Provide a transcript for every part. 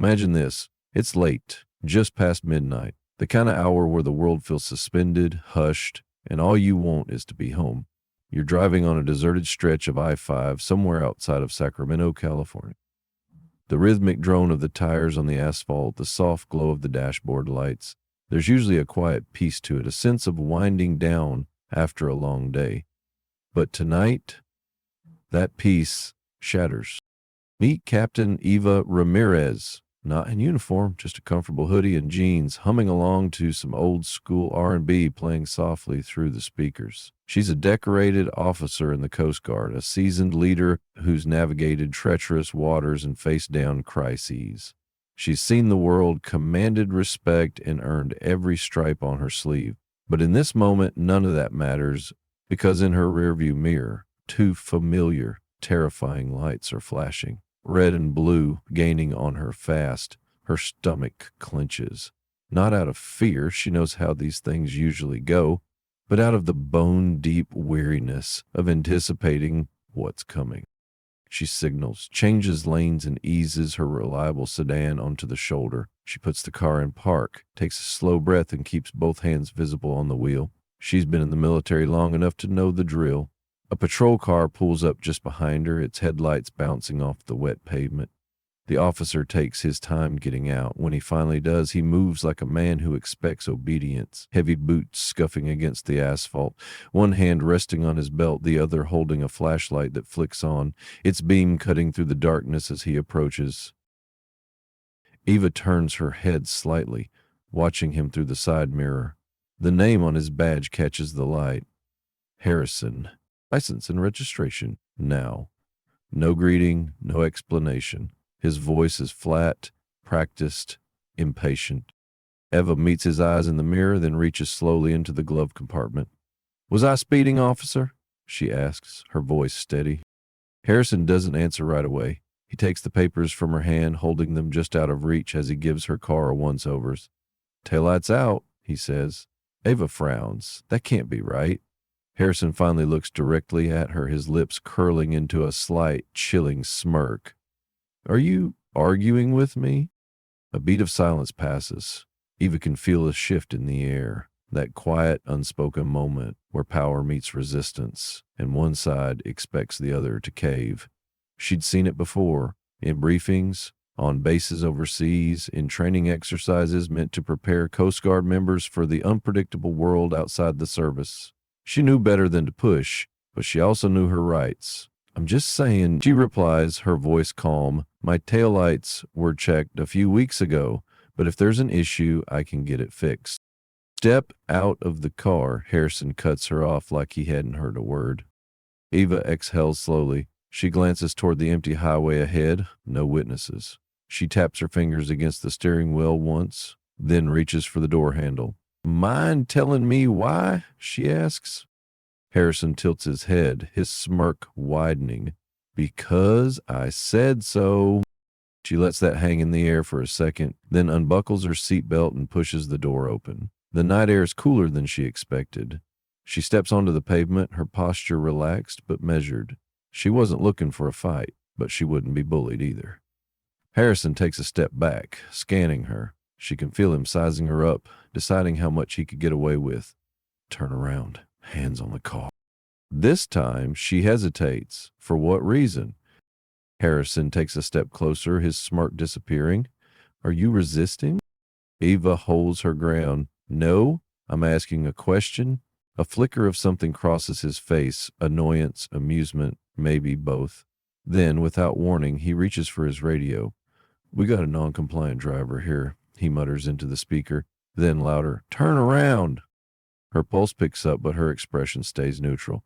Imagine this. It's late, just past midnight, the kind of hour where the world feels suspended, hushed, and all you want is to be home. You're driving on a deserted stretch of I-5 somewhere outside of Sacramento, California. The rhythmic drone of the tires on the asphalt, the soft glow of the dashboard lights. There's usually a quiet peace to it, a sense of winding down after a long day. But tonight, that peace shatters. Meet Captain Eva Ramirez, not in uniform, just a comfortable hoodie and jeans, humming along to some old school R&B playing softly through the speakers. She's a decorated officer in the Coast Guard, a seasoned leader who's navigated treacherous waters and faced down crises. She's seen the world, commanded respect, and earned every stripe on her sleeve. But in this moment, none of that matters, because in her rearview mirror, two familiar, terrifying lights are flashing. Red and blue gaining on her fast. Her stomach clenches. Not out of fear, she knows how these things usually go, but out of the bone-deep weariness of anticipating what's coming. She signals, changes lanes, and eases her reliable sedan onto the shoulder. She puts the car in park, takes a slow breath, and keeps both hands visible on the wheel. She's been in the military long enough to know the drill. A patrol car pulls up just behind her, its headlights bouncing off the wet pavement. The officer takes his time getting out. When he finally does, he moves like a man who expects obedience, heavy boots scuffing against the asphalt, one hand resting on his belt, the other holding a flashlight that flicks on, its beam cutting through the darkness as he approaches. Eva turns her head slightly, watching him through the side mirror. The name on his badge catches the light. Harrison. License and registration, now. No greeting, no explanation. His voice is flat, practiced, impatient. Eva meets his eyes in the mirror, then reaches slowly into the glove compartment. "Was I speeding, officer?" she asks, her voice steady. Harrison doesn't answer right away. He takes the papers from her hand, holding them just out of reach as he gives her car a once-overs. "Taillights out," he says. Eva frowns. That can't be right. Harrison finally looks directly at her, his lips curling into a slight, chilling smirk. "Are you arguing with me?" A beat of silence passes. Eva can feel a shift in the air, that quiet, unspoken moment where power meets resistance, and one side expects the other to cave. She'd seen it before, in briefings, on bases overseas, in training exercises meant to prepare Coast Guard members for the unpredictable world outside the service. She knew better than to push, but she also knew her rights. "I'm just saying," she replies, her voice calm. "My taillights were checked a few weeks ago, but if there's an issue, I can get it fixed." "Step out of the car," Harrison cuts her off like he hadn't heard a word. Eva exhales slowly. She glances toward the empty highway ahead. No witnesses. She taps her fingers against the steering wheel once, then reaches for the door handle. "Mind telling me why?" she asks. Harrison tilts his head, his smirk widening. "Because I said so." She lets that hang in the air for a second, then unbuckles her seatbelt and pushes the door open. The night air is cooler than she expected. She steps onto the pavement, her posture relaxed but measured. She wasn't looking for a fight, but she wouldn't be bullied either. Harrison takes a step back, scanning her. She can feel him sizing her up, deciding how much he could get away with. Turn around, hands on the car. This time, she hesitates. For what reason? Harrison takes a step closer, his smirk disappearing. "Are you resisting?" Eva holds her ground. "No, I'm asking a question." A flicker of something crosses his face, annoyance, amusement, maybe both. Then, without warning, he reaches for his radio. "We got a non-compliant driver here," he mutters into the speaker. Then louder, "Turn around." Her pulse picks up, but her expression stays neutral.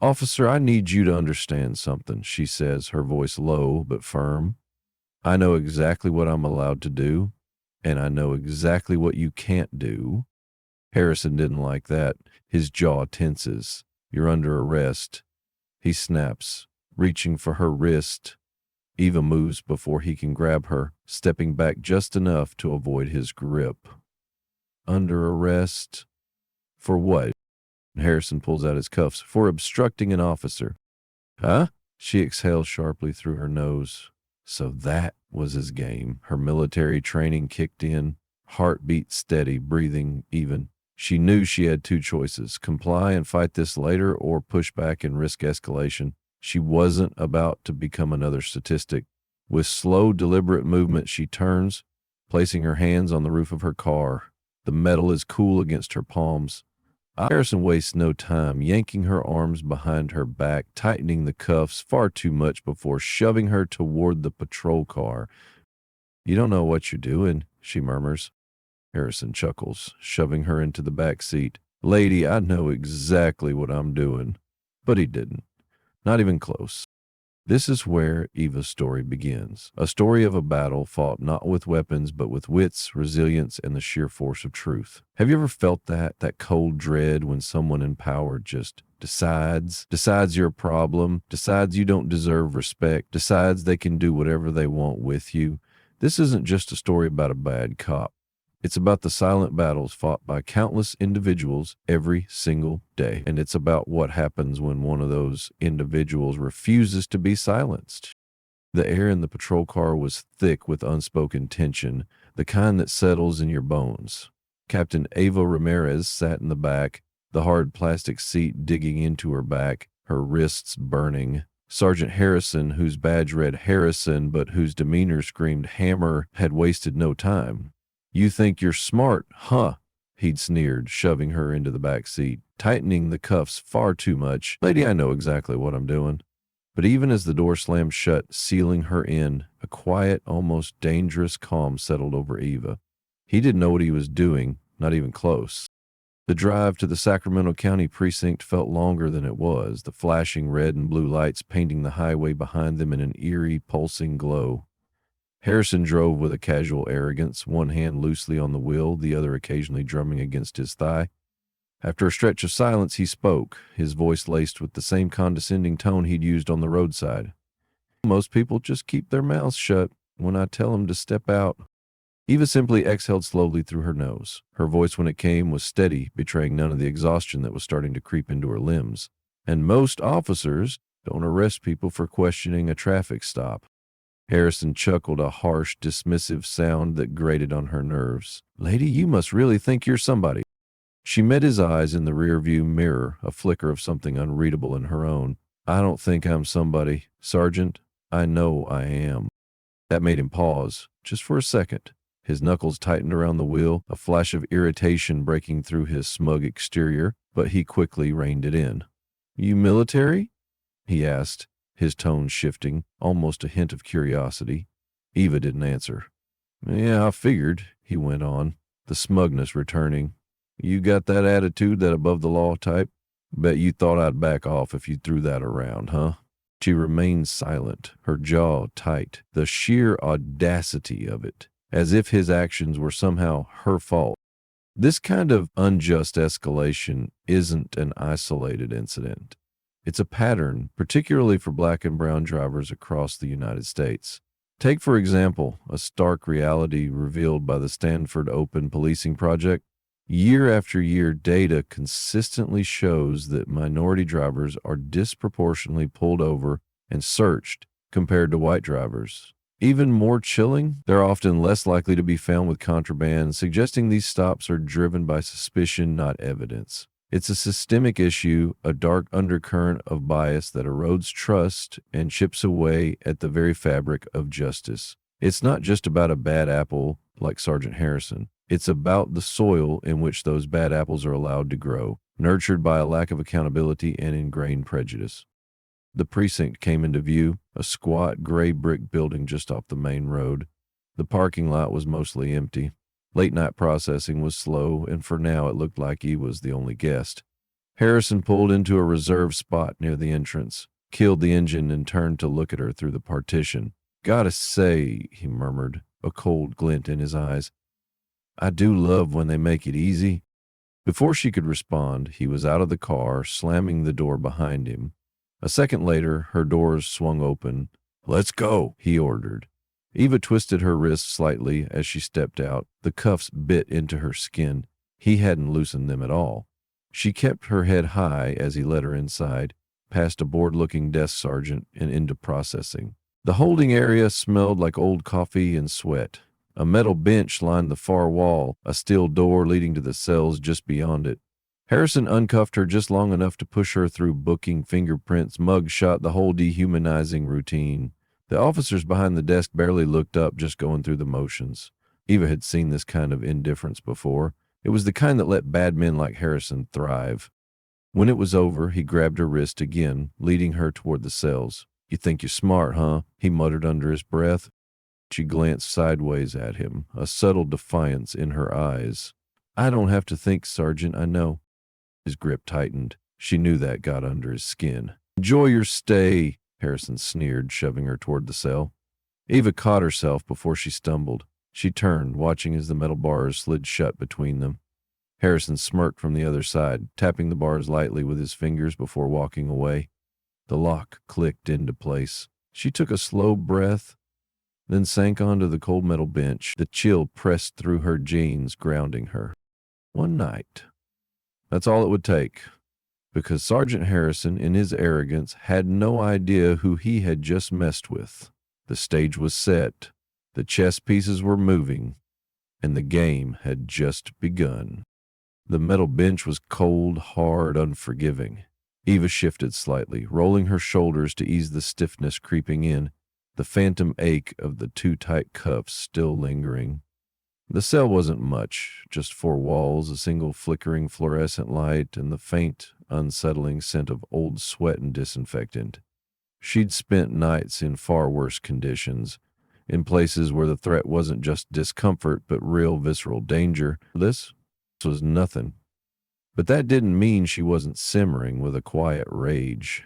"Officer, I need you to understand something," she says, her voice low but firm. "I know exactly what I'm allowed to do, and I know exactly what you can't do." Harrison didn't like that. His jaw tenses. "You're under arrest." He snaps, reaching for her wrist. Eva moves before he can grab her, stepping back just enough to avoid his grip. "Under arrest? For what?" Harrison pulls out his cuffs. "For obstructing an officer." "Huh?" She exhales sharply through her nose. So that was his game. Her military training kicked in, heartbeat steady, breathing even. She knew she had two choices: comply and fight this later, or push back and risk escalation. She wasn't about to become another statistic. With slow, deliberate movement, she turns, placing her hands on the roof of her car. The metal is cool against her palms. Harrison wastes no time, yanking her arms behind her back, tightening the cuffs far too much before shoving her toward the patrol car. "You don't know what you're doing," she murmurs. Harrison chuckles, shoving her into the back seat. "Lady, I know exactly what I'm doing." But he didn't. Not even close. This is where Eva's story begins. A story of a battle fought not with weapons, but with wits, resilience, and the sheer force of truth. Have you ever felt that cold dread when someone in power just decides you're a problem, decides you don't deserve respect, decides they can do whatever they want with you? This isn't just a story about a bad cop. It's about the silent battles fought by countless individuals every single day. And it's about what happens when one of those individuals refuses to be silenced. The air in the patrol car was thick with unspoken tension, the kind that settles in your bones. Captain Ava Ramirez sat in the back, the hard plastic seat digging into her back, her wrists burning. Sergeant Harrison, whose badge read Harrison but whose demeanor screamed hammer, had wasted no time. "You think you're smart, huh?" he'd sneered, shoving her into the back seat, tightening the cuffs far too much. "Lady, I know exactly what I'm doing." But even as the door slammed shut, sealing her in, a quiet, almost dangerous calm settled over Eva. He didn't know what he was doing, not even close. The drive to the Sacramento County precinct felt longer than it was, the flashing red and blue lights painting the highway behind them in an eerie, pulsing glow. Harrison drove with a casual arrogance, one hand loosely on the wheel, the other occasionally drumming against his thigh. After a stretch of silence, he spoke, his voice laced with the same condescending tone he'd used on the roadside. "Most people just keep their mouths shut when I tell them to step out." Eva simply exhaled slowly through her nose. Her voice, when it came, was steady, betraying none of the exhaustion that was starting to creep into her limbs. "And most officers don't arrest people for questioning a traffic stop." Harrison chuckled, a harsh, dismissive sound that grated on her nerves. "Lady, you must really think you're somebody." She met his eyes in the rearview mirror, a flicker of something unreadable in her own. "I don't think I'm somebody, Sergeant. I know I am." That made him pause, just for a second. His knuckles tightened around the wheel, a flash of irritation breaking through his smug exterior, but he quickly reined it in. "You military?" he asked, his tone shifting, almost a hint of curiosity. Eva didn't answer. "Yeah, I figured," he went on, the smugness returning. "You got that attitude, that above-the-law type? Bet you thought I'd back off if you threw that around, huh?" She remained silent, her jaw tight, the sheer audacity of it, as if his actions were somehow her fault. This kind of unjust escalation isn't an isolated incident. It's a pattern, particularly for black and brown drivers across the United States. Take, for example, a stark reality revealed by the Stanford Open Policing Project. Year after year, data consistently shows that minority drivers are disproportionately pulled over and searched compared to white drivers. Even more chilling, they're often less likely to be found with contraband, suggesting these stops are driven by suspicion, not evidence. It's a systemic issue, a dark undercurrent of bias that erodes trust and chips away at the very fabric of justice. It's not just about a bad apple like Sergeant Harrison. It's about the soil in which those bad apples are allowed to grow, nurtured by a lack of accountability and ingrained prejudice. The precinct came into view, a squat gray brick building just off the main road. The parking lot was mostly empty. Late night processing was slow, and for now it looked like he was the only guest. Harrison pulled into a reserved spot near the entrance, killed the engine, and turned to look at her through the partition. "Gotta say," he murmured, a cold glint in his eyes, "I do love when they make it easy." Before she could respond, he was out of the car, slamming the door behind him. A second later, her doors swung open. "Let's go," he ordered. Eva twisted her wrists slightly as she stepped out. The cuffs bit into her skin. He hadn't loosened them at all. She kept her head high as he led her inside, past a bored-looking desk sergeant and into processing. The holding area smelled like old coffee and sweat. A metal bench lined the far wall, a steel door leading to the cells just beyond it. Harrison uncuffed her just long enough to push her through booking, fingerprints, mugshot, the whole dehumanizing routine. The officers behind the desk barely looked up, just going through the motions. Eva had seen this kind of indifference before. It was the kind that let bad men like Harrison thrive. When it was over, he grabbed her wrist again, leading her toward the cells. "You think you're smart, huh?" he muttered under his breath. She glanced sideways at him, a subtle defiance in her eyes. "I don't have to think, Sergeant, I know." His grip tightened. She knew that got under his skin. "Enjoy your stay," Harrison sneered, shoving her toward the cell. Eva caught herself before she stumbled. She turned, watching as the metal bars slid shut between them. Harrison smirked from the other side, tapping the bars lightly with his fingers before walking away. The lock clicked into place. She took a slow breath, then sank onto the cold metal bench. The chill pressed through her jeans, grounding her. One night. That's all it would take. Because Sergeant Harrison, in his arrogance, had no idea who he had just messed with. The stage was set, the chess pieces were moving, and the game had just begun. The metal bench was cold, hard, unforgiving. Eva shifted slightly, rolling her shoulders to ease the stiffness creeping in, the phantom ache of the too tight cuffs still lingering. The cell wasn't much, just four walls, a single flickering fluorescent light, and the faint, unsettling scent of old sweat and disinfectant. She'd spent nights in far worse conditions, in places where the threat wasn't just discomfort, but real visceral danger. This was nothing. But that didn't mean she wasn't simmering with a quiet rage.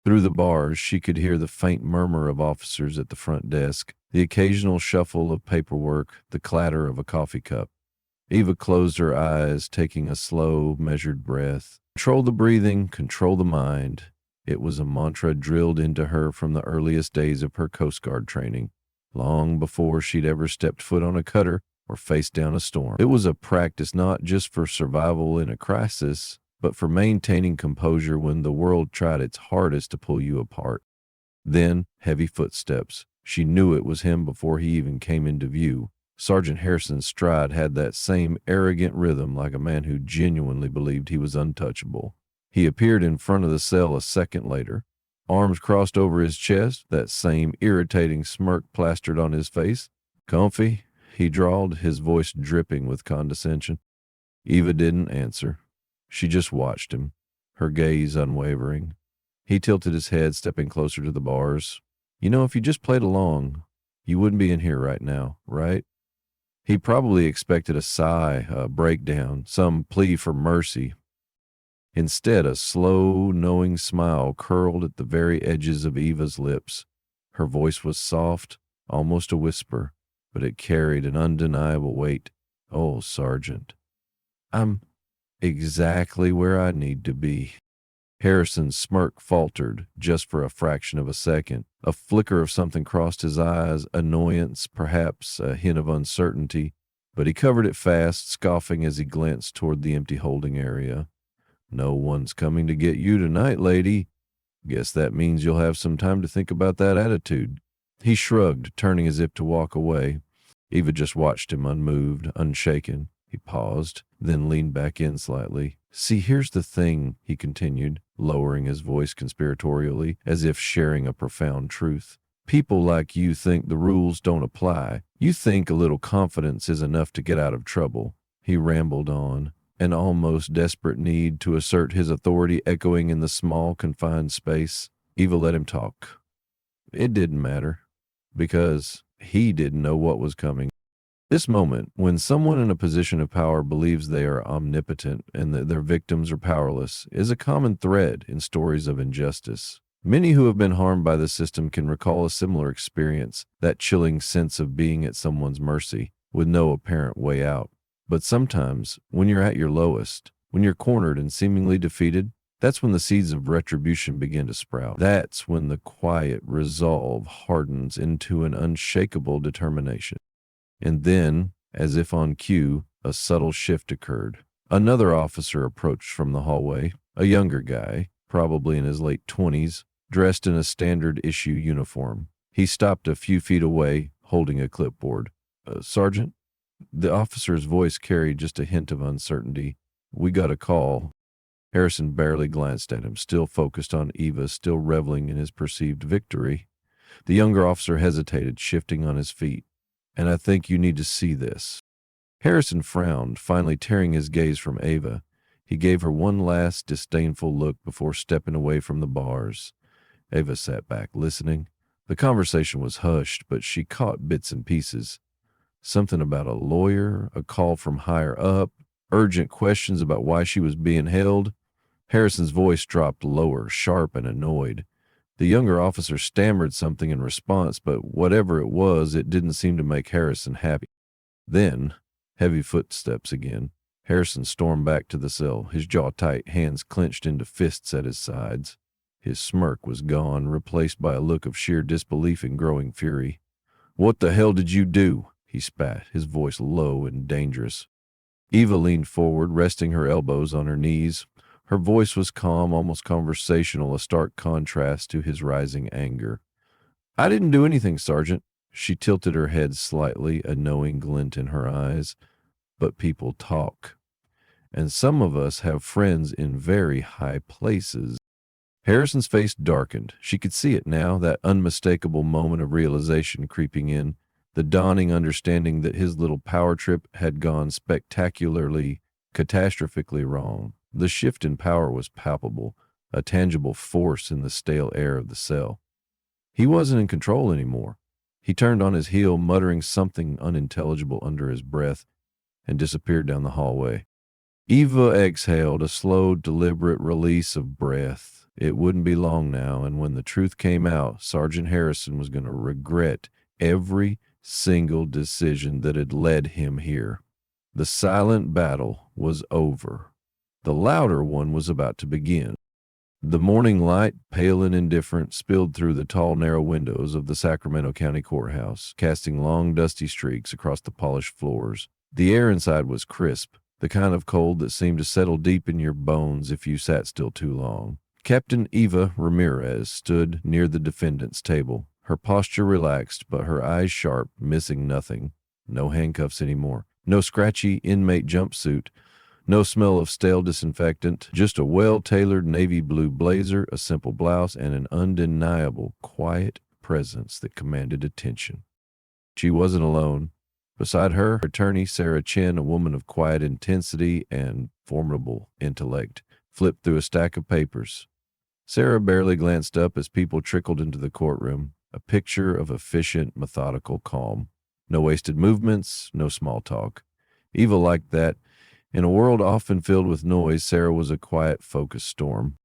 Through the bars, she could hear the faint murmur of officers at the front desk, the occasional shuffle of paperwork, the clatter of a coffee cup. Eva closed her eyes, taking a slow, measured breath. Control the breathing, control the mind. It was a mantra drilled into her from the earliest days of her Coast Guard training, long before she'd ever stepped foot on a cutter or faced down a storm. It was a practice not just for survival in a crisis, but for maintaining composure when the world tried its hardest to pull you apart. Then, heavy footsteps. She knew it was him before he even came into view. Sergeant Harrison's stride had that same arrogant rhythm, like a man who genuinely believed he was untouchable. He appeared in front of the cell a second later, arms crossed over his chest, that same irritating smirk plastered on his face. "Comfy?" he drawled, his voice dripping with condescension. Eva didn't answer. She just watched him, her gaze unwavering. He tilted his head, stepping closer to the bars. "You know, if you just played along, you wouldn't be in here right now, right?" He probably expected a sigh, a breakdown, some plea for mercy. Instead, a slow, knowing smile curled at the very edges of Eva's lips. Her voice was soft, almost a whisper, but it carried an undeniable weight. "Oh, Sergeant, I'm exactly where I need to be." Harrison's smirk faltered just for a fraction of a second. A flicker of something crossed his eyes, annoyance, perhaps a hint of uncertainty, but he covered it fast, scoffing as he glanced toward the empty holding area. "No one's coming to get you tonight, lady. Guess that means you'll have some time to think about that attitude." He shrugged, turning as if to walk away. Eva just watched him, unmoved, unshaken. He paused, then leaned back in slightly. "See, here's the thing," he continued, lowering his voice conspiratorially, as if sharing a profound truth. "People like you think the rules don't apply. You think a little confidence is enough to get out of trouble." He rambled on, an almost desperate need to assert his authority echoing in the small, confined space. Eva let him talk. It didn't matter, because he didn't know what was coming. This moment, when someone in a position of power believes they are omnipotent and that their victims are powerless, is a common thread in stories of injustice. Many who have been harmed by the system can recall a similar experience, that chilling sense of being at someone's mercy, with no apparent way out. But sometimes, when you're at your lowest, when you're cornered and seemingly defeated, that's when the seeds of retribution begin to sprout. That's when the quiet resolve hardens into an unshakable determination. And then, as if on cue, a subtle shift occurred. Another officer approached from the hallway, a younger guy, probably in his late 20s, dressed in a standard issue uniform. He stopped a few feet away, holding a clipboard. Sergeant? The officer's voice carried just a hint of uncertainty. We got a call. Harrison barely glanced at him, still focused on Eva, still reveling in his perceived victory. The younger officer hesitated, shifting on his feet. And I think you need to see this. Harrison frowned, finally tearing his gaze from Ava. He gave her one last disdainful look before stepping away from the bars. Ava sat back, listening. The conversation was hushed, but she caught bits and pieces. Something about a lawyer, a call from higher up, urgent questions about why she was being held. Harrison's voice dropped lower, sharp and annoyed. The younger officer stammered something in response, but whatever it was, it didn't seem to make Harrison happy. Then, heavy footsteps again. Harrison stormed back to the cell, his jaw tight, hands clenched into fists at his sides. His smirk was gone, replaced by a look of sheer disbelief and growing fury. "What the hell did you do?" he spat, his voice low and dangerous. Eva leaned forward, resting her elbows on her knees. Her voice was calm, almost conversational, a stark contrast to his rising anger. "I didn't do anything, Sergeant." She tilted her head slightly, a knowing glint in her eyes. "But people talk. And some of us have friends in very high places." Harrison's face darkened. She could see it now, that unmistakable moment of realization creeping in, the dawning understanding that his little power trip had gone spectacularly, catastrophically wrong. The shift in power was palpable, a tangible force in the stale air of the cell. He wasn't in control anymore. He turned on his heel, muttering something unintelligible under his breath, and disappeared down the hallway. Eva exhaled, a slow, deliberate release of breath. It wouldn't be long now, and when the truth came out, Sergeant Harrison was going to regret every single decision that had led him here. The silent battle was over. The louder one was about to begin. The morning light, pale and indifferent, spilled through the tall, narrow windows of the Sacramento County Courthouse, casting long, dusty streaks across the polished floors. The air inside was crisp, the kind of cold that seemed to settle deep in your bones if you sat still too long. Captain Eva Ramirez stood near the defendant's table, her posture relaxed, but her eyes sharp, missing nothing. No handcuffs anymore. No scratchy inmate jumpsuit. No smell of stale disinfectant. Just a well-tailored navy blue blazer, a simple blouse, and an undeniable, quiet presence that commanded attention. She wasn't alone. Beside her, attorney Sarah Chin, a woman of quiet intensity and formidable intellect, flipped through a stack of papers. Sarah barely glanced up as people trickled into the courtroom, a picture of efficient, methodical calm. No wasted movements, no small talk. Eva liked that. In a world often filled with noise, Sarah was a quiet, focused storm.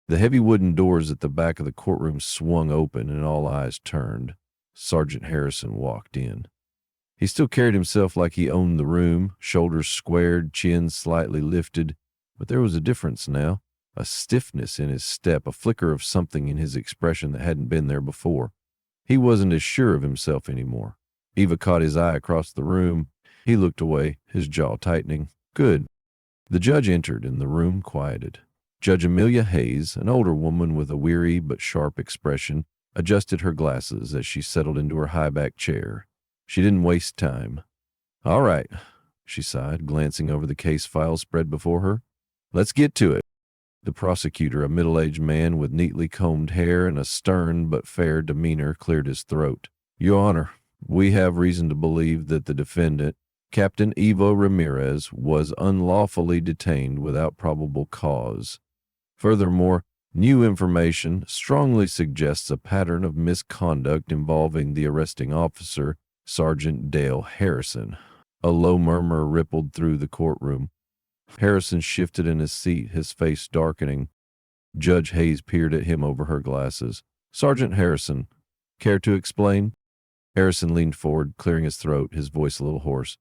The heavy wooden doors at the back of the courtroom swung open and all eyes turned. Sergeant Harrison walked in. He still carried himself like he owned the room, shoulders squared, chin slightly lifted, but there was a difference now. A stiffness in his step, a flicker of something in his expression that hadn't been there before. He wasn't as sure of himself anymore. Eva caught his eye across the room. He looked away, his jaw tightening. Good. The judge entered, and the room quieted. Judge Amelia Hayes, an older woman with a weary but sharp expression, adjusted her glasses as she settled into her high-back chair. She didn't waste time. "All right," she sighed, glancing over the case file spread before her. "Let's get to it." The prosecutor, a middle-aged man with neatly combed hair and a stern but fair demeanor, cleared his throat. "Your Honor, we have reason to believe that the defendant, Captain Eva Ramirez, was unlawfully detained without probable cause. Furthermore, new information strongly suggests a pattern of misconduct involving the arresting officer, Sergeant Dale Harrison." A low murmur rippled through the courtroom. Harrison shifted in his seat, his face darkening. Judge Hayes peered at him over her glasses. "Sergeant Harrison, care to explain?" Harrison leaned forward, clearing his throat, his voice a little hoarse.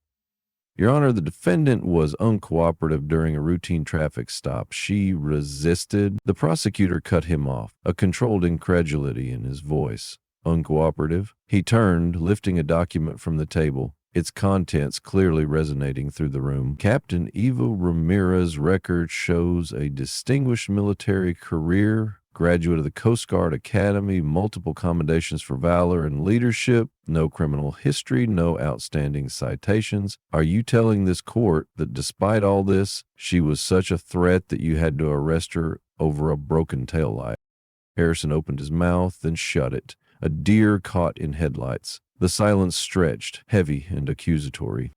"Your Honor, the defendant was uncooperative during a routine traffic stop. She resisted." The prosecutor cut him off, a controlled incredulity in his voice. "Uncooperative?" He turned, lifting a document from the table, its contents clearly resonating through the room. "Captain Eva Ramirez's record shows a distinguished military career, graduate of the Coast Guard Academy, multiple commendations for valor and leadership, no criminal history, no outstanding citations. Are you telling this court that despite all this, she was such a threat that you had to arrest her over a broken taillight?" Harrison opened his mouth, then shut it. A deer caught in headlights. The silence stretched, heavy and accusatory.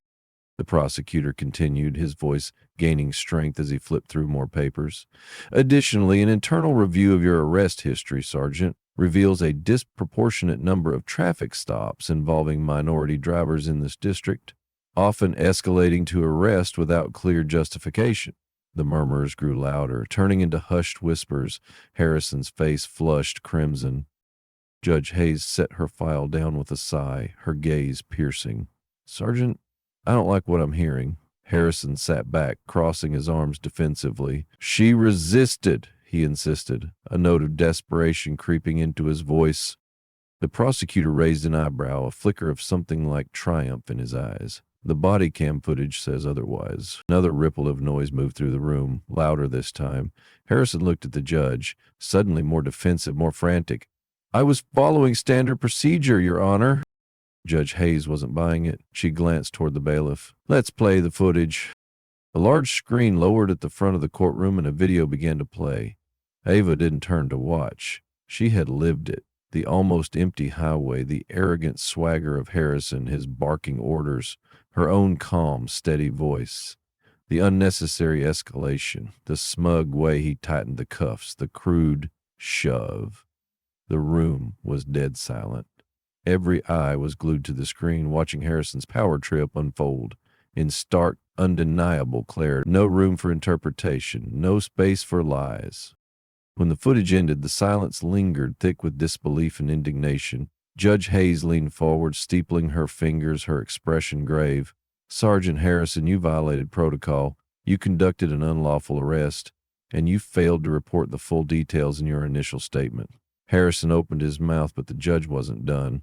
The prosecutor continued, his voice gaining strength as he flipped through more papers. "Additionally, an internal review of your arrest history, Sergeant, reveals a disproportionate number of traffic stops involving minority drivers in this district, often escalating to arrest without clear justification." The murmurs grew louder, turning into hushed whispers. Harrison's face flushed crimson. Judge Hayes set her file down with a sigh, her gaze piercing. "Sergeant, I don't like what I'm hearing." Harrison sat back, crossing his arms defensively. "She resisted," he insisted, a note of desperation creeping into his voice. The prosecutor raised an eyebrow, a flicker of something like triumph in his eyes. "The body cam footage says otherwise." Another ripple of noise moved through the room, louder this time. Harrison looked at the judge, suddenly more defensive, more frantic. "I was following standard procedure, Your Honor." Judge Hayes wasn't buying it. She glanced toward the bailiff. "Let's play the footage." A large screen lowered at the front of the courtroom and a video began to play. Ava didn't turn to watch. She had lived it. The almost empty highway, the arrogant swagger of Harrison, his barking orders, her own calm, steady voice, the unnecessary escalation, the smug way he tightened the cuffs, the crude shove. The room was dead silent. Every eye was glued to the screen, watching Harrison's power trip unfold in stark, undeniable clarity. No room for interpretation, no space for lies. When the footage ended, the silence lingered, thick with disbelief and indignation. Judge Hayes leaned forward, steepling her fingers, her expression grave. "Sergeant Harrison, you violated protocol. You conducted an unlawful arrest, and you failed to report the full details in your initial statement." Harrison opened his mouth, but the judge wasn't done.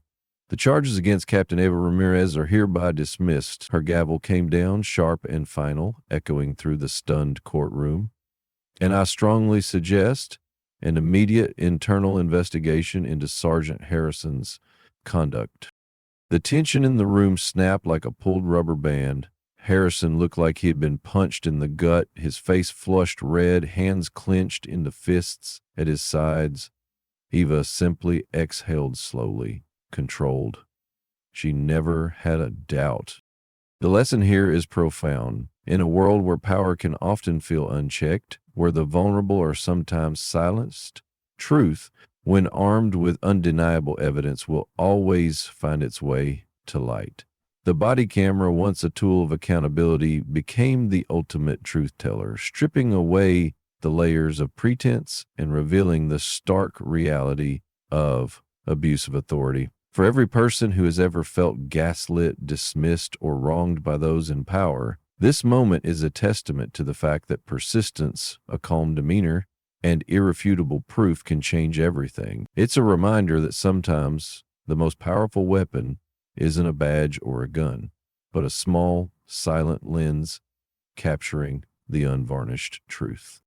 "The charges against Captain Ava Ramirez are hereby dismissed." Her gavel came down, sharp and final, echoing through the stunned courtroom. "And I strongly suggest an immediate internal investigation into Sergeant Harrison's conduct." The tension in the room snapped like a pulled rubber band. Harrison looked like he had been punched in the gut, his face flushed red, hands clenched into fists at his sides. Eva simply exhaled slowly, controlled. She never had a doubt. The lesson here is profound. In a world where power can often feel unchecked, where the vulnerable are sometimes silenced, truth, when armed with undeniable evidence, will always find its way to light. The body camera, once a tool of accountability, became the ultimate truth teller, stripping away the layers of pretense and revealing the stark reality of abuse of authority. For every person who has ever felt gaslit, dismissed, or wronged by those in power, this moment is a testament to the fact that persistence, a calm demeanor, and irrefutable proof can change everything. It's a reminder that sometimes the most powerful weapon isn't a badge or a gun, but a small, silent lens capturing the unvarnished truth.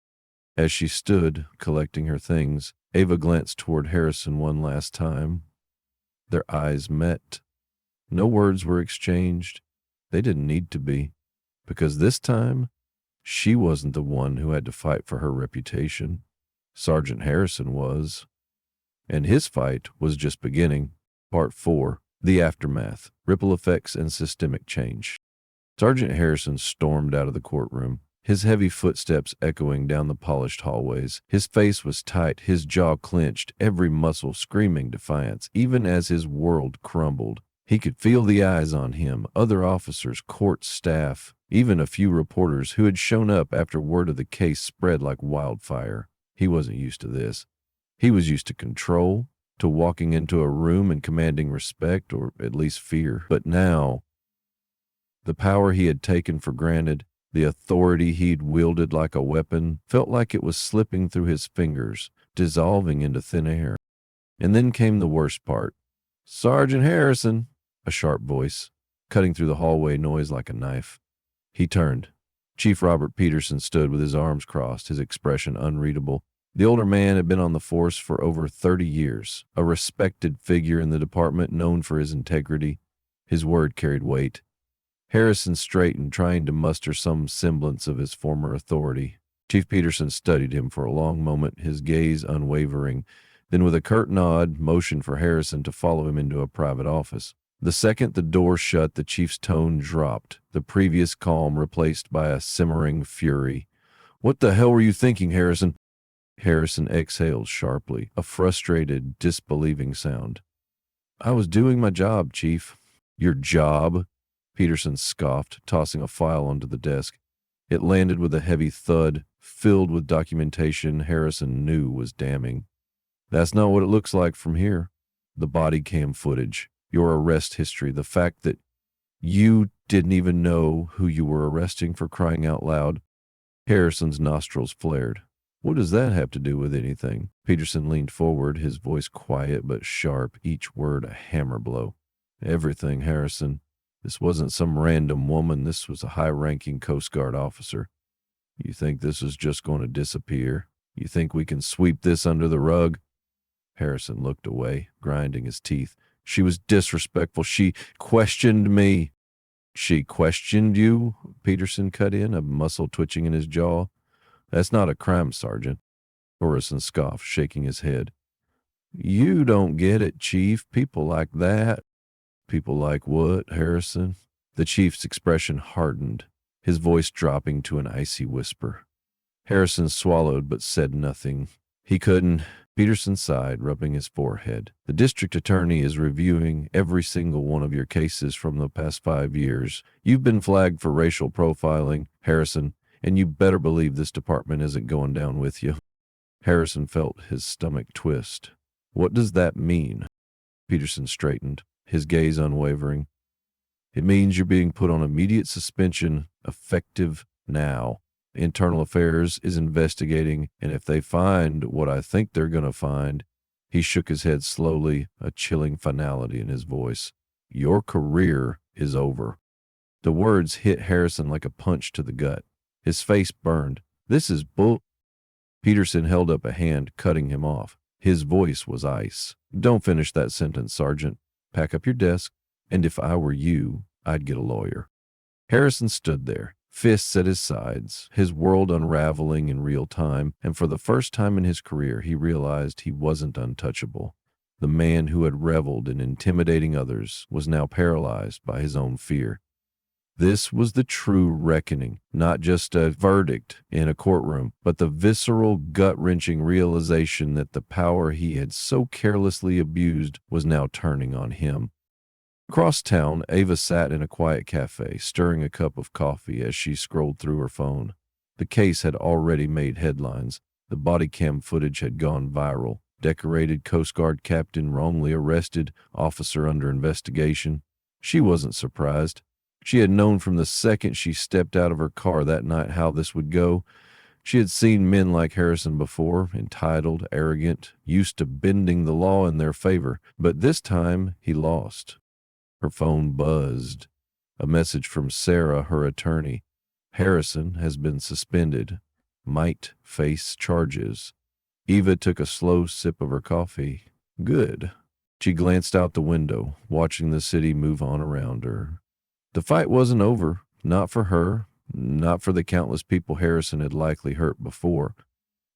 As she stood, collecting her things, Ava glanced toward Harrison one last time. Their eyes met. No words were exchanged. They didn't need to be, because this time, she wasn't the one who had to fight for her reputation. Sergeant Harrison was. And his fight was just beginning. Part 4. The Aftermath. Ripple Effects and Systemic Change. Sergeant Harrison stormed out of the courtroom, his heavy footsteps echoing down the polished hallways. His face was tight, his jaw clenched, every muscle screaming defiance. Even as his world crumbled, he could feel the eyes on him, other officers, court staff, even a few reporters who had shown up after word of the case spread like wildfire. He wasn't used to this. He was used to control, to walking into a room and commanding respect, or at least fear. But now, the power he had taken for granted, the authority he'd wielded like a weapon, felt like it was slipping through his fingers, dissolving into thin air. And then came the worst part. "Sergeant Harrison," a sharp voice, cutting through the hallway noise like a knife. He turned. Chief Robert Peterson stood with his arms crossed, his expression unreadable. The older man had been on the force for over 30 years, a respected figure in the department known for his integrity. His word carried weight. Harrison straightened, trying to muster some semblance of his former authority. Chief Peterson studied him for a long moment, his gaze unwavering, then with a curt nod, motioned for Harrison to follow him into a private office. The second the door shut, the chief's tone dropped, the previous calm replaced by a simmering fury. "What the hell were you thinking, Harrison?" Harrison exhaled sharply, a frustrated, disbelieving sound. "I was doing my job, Chief." "Your job?" Peterson scoffed, tossing a file onto the desk. It landed with a heavy thud, filled with documentation Harrison knew was damning. "That's not what it looks like from here. The body cam footage, your arrest history, the fact that you didn't even know who you were arresting, for crying out loud." Harrison's nostrils flared. "What does that have to do with anything?" Peterson leaned forward, his voice quiet but sharp, each word a hammer blow. "Everything, Harrison. This wasn't some random woman. This was a high-ranking Coast Guard officer. You think this is just going to disappear? You think we can sweep this under the rug?" Harrison looked away, grinding his teeth. "She was disrespectful. She questioned me." "She questioned you?" Peterson cut in, a muscle twitching in his jaw. "That's not a crime, Sergeant." Harrison scoffed, shaking his head. "You don't get it, Chief. People like that." "People like what, Harrison?" The chief's expression hardened, his voice dropping to an icy whisper. Harrison swallowed but said nothing. He couldn't. Peterson sighed, rubbing his forehead. "The district attorney is reviewing every single one of your cases from the past 5 years. You've been flagged for racial profiling, Harrison, and you better believe this department isn't going down with you." Harrison felt his stomach twist. "What does that mean?" Peterson straightened, his gaze unwavering. "It means you're being put on immediate suspension, effective now. Internal Affairs is investigating, and if they find what I think they're going to find," he shook his head slowly, a chilling finality in his voice, "your career is over." The words hit Harrison like a punch to the gut. His face burned. "This is bull—" Peterson held up a hand, cutting him off. His voice was ice. "Don't finish that sentence, Sergeant. Pack up your desk, and if I were you, I'd get a lawyer." Harrison stood there, fists at his sides, his world unraveling in real time, and for the first time in his career he realized he wasn't untouchable. The man who had reveled in intimidating others was now paralyzed by his own fear. This was the true reckoning, not just a verdict in a courtroom, but the visceral, gut-wrenching realization that the power he had so carelessly abused was now turning on him. Across town, Ava sat in a quiet cafe, stirring a cup of coffee as she scrolled through her phone. The case had already made headlines. The body cam footage had gone viral. Decorated Coast Guard captain wrongly arrested, officer under investigation. She wasn't surprised. She had known from the second she stepped out of her car that night how this would go. She had seen men like Harrison before, entitled, arrogant, used to bending the law in their favor. But this time, he lost. Her phone buzzed. A message from Sarah, her attorney. "Harrison has been suspended. Might face charges." Eva took a slow sip of her coffee. Good. She glanced out the window, watching the city move on around her. The fight wasn't over, not for her, not for the countless people Harrison had likely hurt before.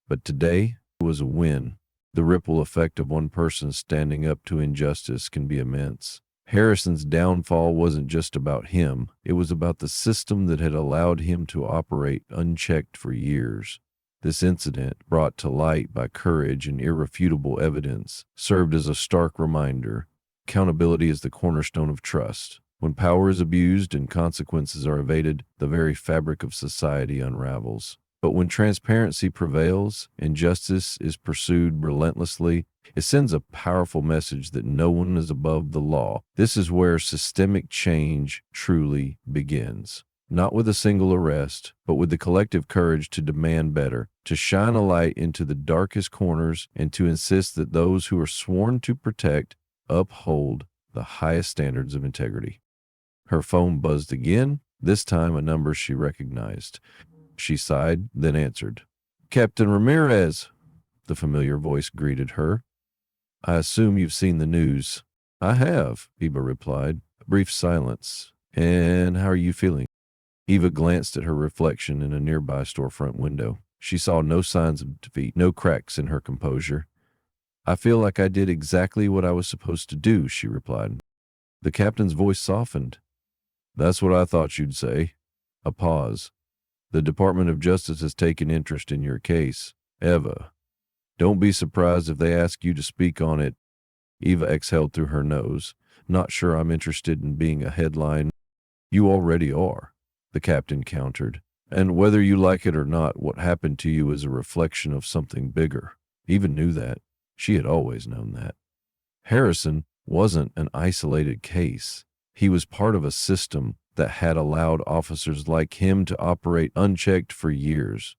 But today was a win. The ripple effect of one person standing up to injustice can be immense. Harrison's downfall wasn't just about him. It was about the system that had allowed him to operate unchecked for years. This incident, brought to light by courage and irrefutable evidence, served as a stark reminder. Accountability is the cornerstone of trust. When power is abused and consequences are evaded, the very fabric of society unravels. But when transparency prevails and justice is pursued relentlessly, it sends a powerful message that no one is above the law. This is where systemic change truly begins. Not with a single arrest, but with the collective courage to demand better, to shine a light into the darkest corners, and to insist that those who are sworn to protect uphold the highest standards of integrity. Her phone buzzed again, this time a number she recognized. She sighed, then answered. "Captain Ramirez." the familiar voice greeted her. I assume you've seen the news. I have, Eva replied. A brief silence. And how are you feeling? Eva glanced at her reflection in a nearby storefront window. She saw no signs of defeat, no cracks in her composure. I feel like I did exactly what I was supposed to do, she replied. The captain's voice softened. That's what I thought you'd say. A pause. The Department of Justice has taken interest in your case. Eva, don't be surprised if they ask you to speak on it. Eva exhaled through her nose. Not sure I'm interested in being a headline. You already are, the captain countered. And whether you like it or not, what happened to you is a reflection of something bigger. Eva knew that. She had always known that. Harrison wasn't an isolated case. He was part of a system that had allowed officers like him to operate unchecked for years.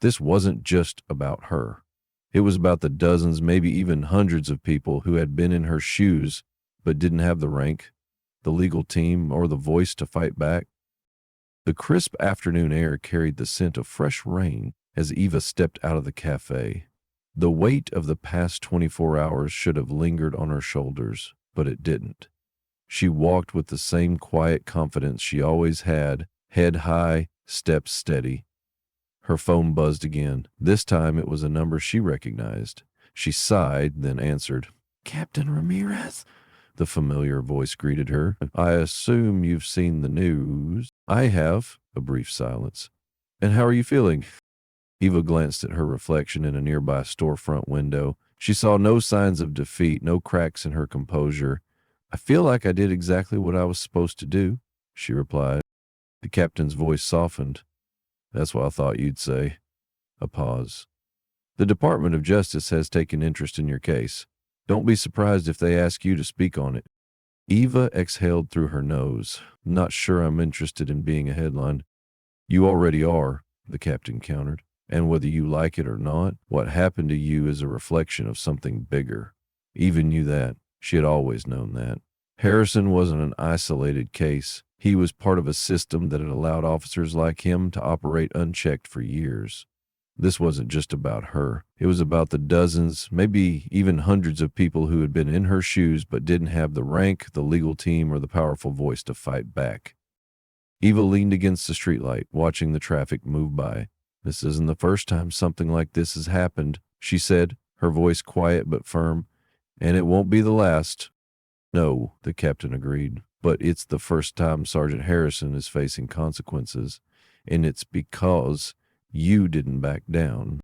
This wasn't just about her. It was about the dozens, maybe even hundreds of people who had been in her shoes but didn't have the rank, the legal team, or the voice to fight back. The crisp afternoon air carried the scent of fresh rain as Eva stepped out of the cafe. The weight of the past 24 hours should have lingered on her shoulders, but it didn't. She walked with the same quiet confidence she always had, head high, steps steady. Her phone buzzed again. This time it was a number she recognized. She sighed, then answered. Captain Ramirez? The familiar voice greeted her. I assume you've seen the news. I have. A brief silence. And how are you feeling? Eva glanced at her reflection in a nearby storefront window. She saw no signs of defeat, no cracks in her composure. I feel like I did exactly what I was supposed to do, she replied. The captain's voice softened. That's what I thought you'd say. A pause. The Department of Justice has taken interest in your case. Don't be surprised if they ask you to speak on it. Eva exhaled through her nose. Not sure I'm interested in being a headline. You already are, the captain countered. And whether you like it or not, what happened to you is a reflection of something bigger. Eva knew that. She had always known that. Harrison wasn't an isolated case. He was part of a system that had allowed officers like him to operate unchecked for years. This wasn't just about her. It was about the dozens, maybe even hundreds of people who had been in her shoes but didn't have the rank, the legal team, or the powerful voice to fight back. Eva leaned against the streetlight, watching the traffic move by. This isn't the first time something like this has happened, she said, her voice quiet but firm. And it won't be the last. No, the captain agreed, but it's the first time Sergeant Harrison is facing consequences, and it's because you didn't back down.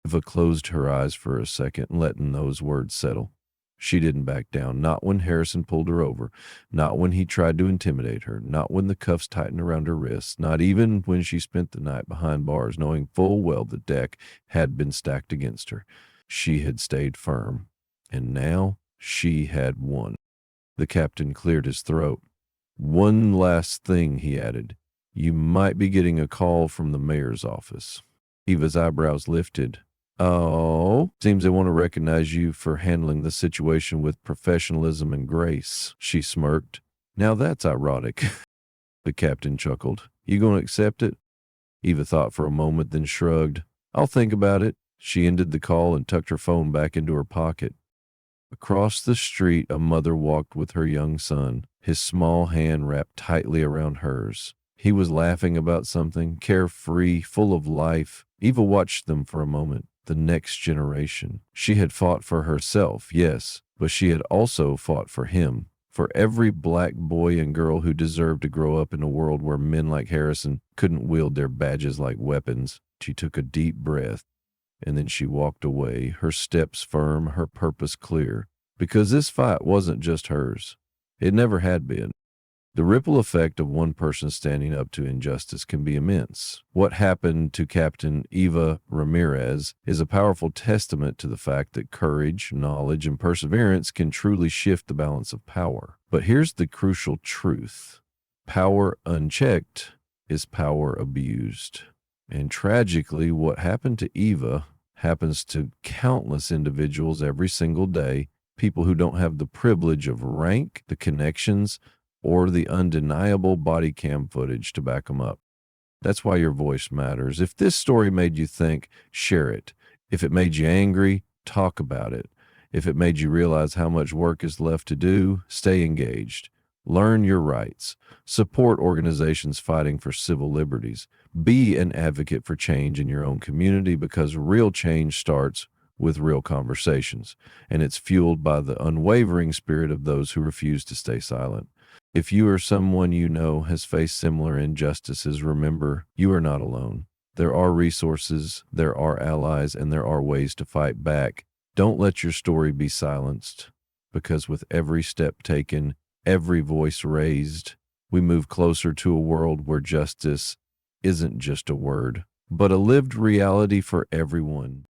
Eva closed her eyes for a second, letting those words settle. She didn't back down, not when Harrison pulled her over, not when he tried to intimidate her, not when the cuffs tightened around her wrists, not even when she spent the night behind bars, knowing full well the deck had been stacked against her. She had stayed firm, and now she had won. The captain cleared his throat. One last thing, he added. You might be getting a call from the mayor's office. Eva's eyebrows lifted. Oh, seems they want to recognize you for handling the situation with professionalism and grace, she smirked. Now that's ironic. The captain chuckled. You going to accept it? Eva thought for a moment, then shrugged. I'll think about it. She ended the call and tucked her phone back into her pocket. Across the street, a mother walked with her young son, his small hand wrapped tightly around hers. He was laughing about something, carefree, full of life. Eva watched them for a moment. The next generation. She had fought for herself, yes, but she had also fought for him, for every black boy and girl who deserved to grow up in a world where men like Harrison couldn't wield their badges like weapons. She took a deep breath, and then she walked away, her steps firm, her purpose clear, because this fight wasn't just hers. It never had been. The ripple effect of one person standing up to injustice can be immense. What happened to Captain Eva Ramirez is a powerful testament to the fact that courage, knowledge, and perseverance can truly shift the balance of power. But here's the crucial truth. Power unchecked is power abused. And tragically, what happened to Eva happens to countless individuals every single day, people who don't have the privilege of rank, the connections, or the undeniable body cam footage to back them up. That's why your voice matters. If this story made you think, share it. If it made you angry, talk about it. If it made you realize how much work is left to do, stay engaged. Learn your rights. Support organizations fighting for civil liberties. Be an advocate for change in your own community because real change starts with real conversations, and it's fueled by the unwavering spirit of those who refuse to stay silent. If you or someone you know has faced similar injustices, remember you are not alone. There are resources, there are allies, and there are ways to fight back. Don't let your story be silenced, because with every step taken, every voice raised, we move closer to a world where justice isn't just a word, but a lived reality for everyone.